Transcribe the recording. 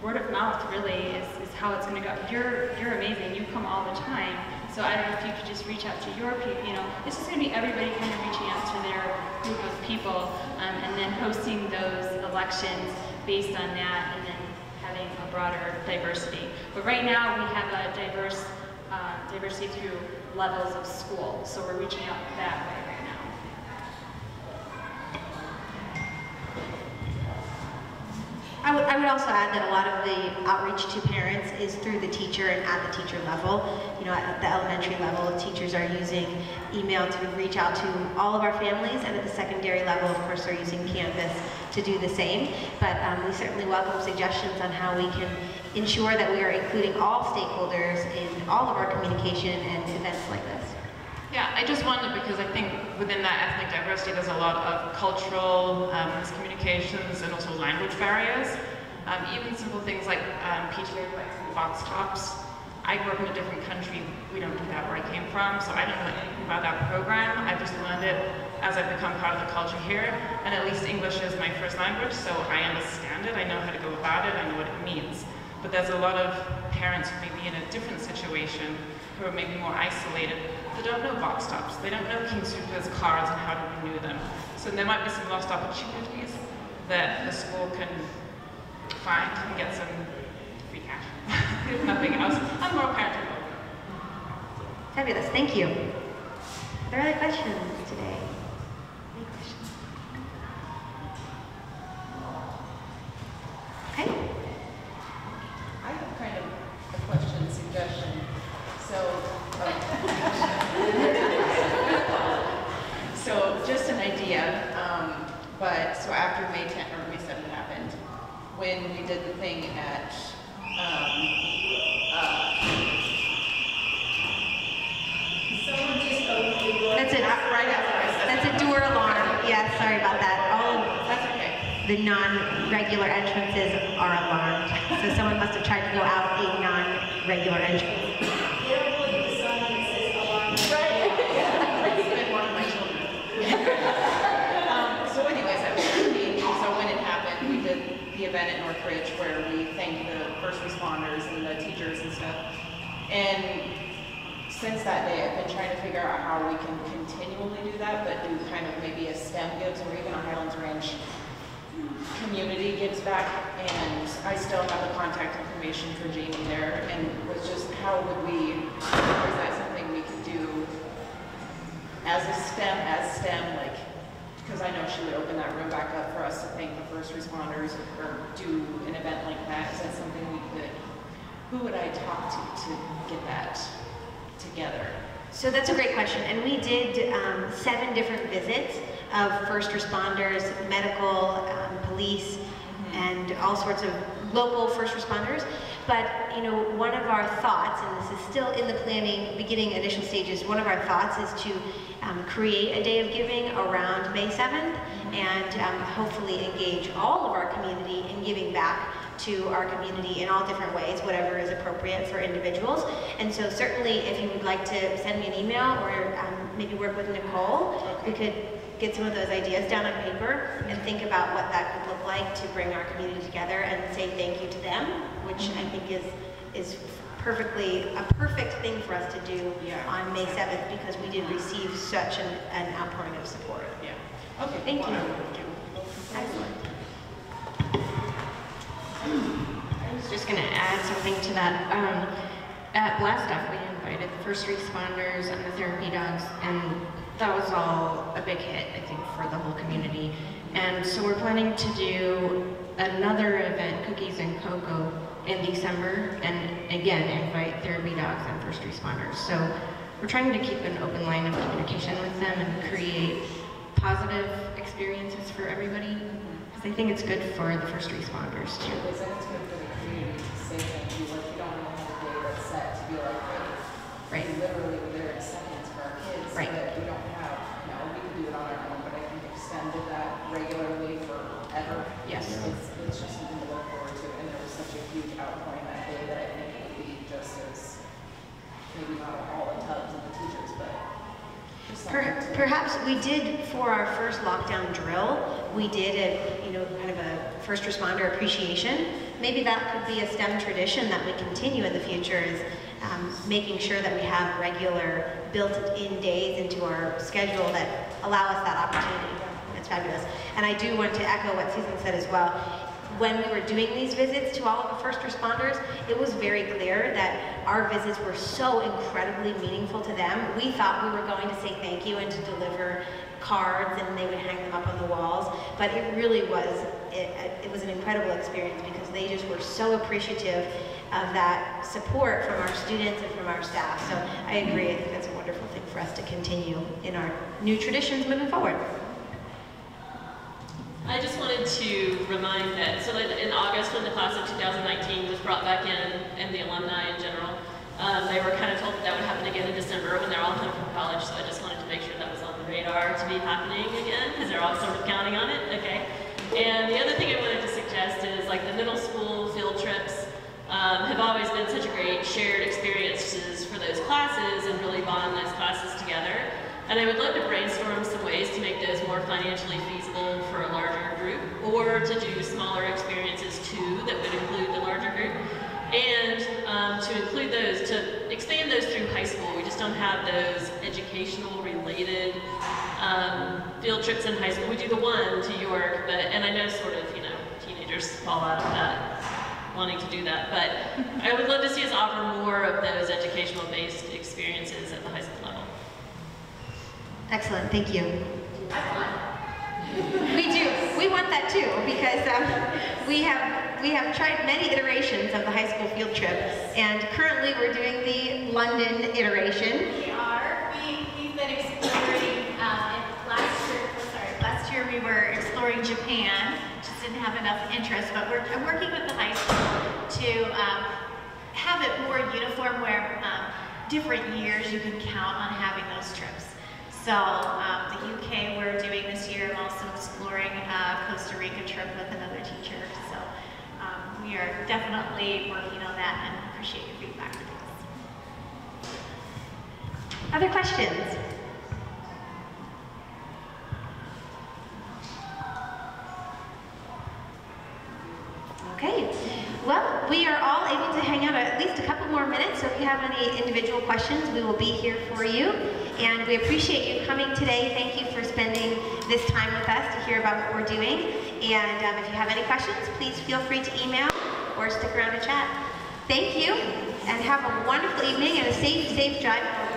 word of mouth really is how it's going to go. You're amazing. You come all the time. So I don't know if you could just reach out to your people. You know, it's just going to be everybody kind of reaching out to their group of people, and then hosting those elections based on that, and then having a broader diversity. But right now we have a diversity through levels of school. So we're reaching out that way right now. I would also add that a lot of the outreach to parents is through the teacher and at the teacher level. You know, at the elementary level, teachers are using email to reach out to all of our families, and at the secondary level, of course, they're using Canvas to do the same. But we certainly welcome suggestions on how we can ensure that we are including all stakeholders in all of our communication and events like this. Yeah, I just wondered, because I think within that ethnic diversity there's a lot of cultural miscommunications and also language barriers. Even simple things like PTA box tops. I grew up in a different country. We don't do that where I came from, so I don't know anything about that program. I've just learned it as I've become part of the culture here, and at least English is my first language, so I understand it, I know how to go about it, I know what it means. But there's a lot of parents who may be in a different situation, who are maybe more isolated. They don't know box tops. They don't know King Soopers cards and how to renew them. So there might be some lost opportunities that the school can find and get some free cash, if nothing else. I'm more parenting. Fabulous, thank you. Are there other questions today? Any questions? Okay. I have kind of a question, suggestion. So just an idea, but so after May 10th or May 7th happened, when we did the thing at, someone just opened the door. That's it. Right after I said That's a door alarm. Yeah, sorry about that. All that's okay. the non-regular entrances are alarmed. So someone must have tried to go out a non-regular entrance. So anyways, I was thinking, so when it happened, we did the event at Northridge where we thanked the first responders and the teachers and stuff. And since that day, I've been trying to figure out how we can continually do that, but do kind of maybe a STEM gives or even a Highlands Ranch community gives back. And I still have the contact information for Jamie there, and was just how would we, is that something we could do as STEM, like, because I know she would open that room back up for us to thank the first responders or do an event like that. Is that something we could, who would I talk to get that together? So that's a great question. And we did 7 different visits of first responders, medical, police, and all sorts of local first responders. But, you know, one of our thoughts, and this is still in the planning, beginning initial stages, one of our thoughts is to create a day of giving around May 7th and hopefully engage all of our community in giving back to our community in all different ways, whatever is appropriate for individuals. And so certainly if you would like to send me an email or maybe work with Nicole, we could get some of those ideas down on paper and think about what that could look like to bring our community together and say thank you to them, which I think is a perfect thing for us to do on May 7th, because we did receive such an outpouring of support. Yeah. Okay. Thank you. Excellent. I was just going to add something to that. At Blast Off, we invited the first responders and the therapy dogs, and that was all a big hit, I think, for the whole community. And so we're planning to do another event, Cookies and Cocoa, in December, and again, invite therapy dogs and first responders. So we're trying to keep an open line of communication with them and create positive experiences for everybody, because I think it's good for the first responders too. I think it's good for the community to say thank you. Like, you don't want to have a day that's set to be like, Right. we literally were there in seconds for our kids. Right. That we don't have, you know, we can do it on our own, but I think extended that regularly forever. Yes. It's just something to look forward to. And there was such a huge outpouring that day that I think it would be just as, maybe not all the tubs and the teachers, but just something to- Perhaps we did, for our first lockdown drill, we did a, kind of a first responder appreciation maybe that could be a STEM tradition that we continue in the future, is making sure that we have regular built-in days into our schedule that allow us that opportunity. It's fabulous. And I do want to echo what Susan said as well. When we were doing these visits to all of the first responders, it was very clear that our visits were so incredibly meaningful to them. We thought we were going to say thank you and to deliver cards and they would hang them up on the walls, but it really was, it was an incredible experience because they just were so appreciative of that support from our students and from our staff. So I agree, I think that's a wonderful thing for us to continue in our new traditions moving forward. I just wanted to remind that, so that in August when the class of 2019 was brought back in, and the alumni in general, they were kind of told that would happen again in December when they're all home from college, so I just wanted to make sure that was on the radar to be happening again, because they're all sort of counting on it, okay? And the other thing I wanted to suggest is like the middle school field trips have always been such a great shared experiences for those classes and really bond those classes together. And I would love to brainstorm some ways to make those more financially feasible for a larger group, or to do smaller experiences too that would include the larger group. And to include those, to expand those through high school. We just don't have those educational related field trips in high school. We do the one to York, but, and I know sort of, you know, teenagers fall out of that, wanting to do that, but I would love to see us offer more of those educational based experiences at the high school level. Excellent, thank you. We do. We want that too, because we have tried many iterations of the high school field trip, and currently we're doing the London iteration. We are. We've been exploring. Last year we were exploring Japan. Just didn't have enough interest, but I'm working with the high school to have it more uniform, where different years you can count on having those trips. So the UK we're doing this year. I'm also exploring a Costa Rica trip with another teacher. So we are definitely working on that and appreciate your feedback. Other questions? Okay, well, we are all able to hang out at least a couple more minutes, so if you have any individual questions, we will be here for you. And we appreciate you coming today. Thank you for spending this time with us to hear about what we're doing. And if you have any questions, please feel free to email or stick around to chat. Thank you, and have a wonderful evening and a safe drive home.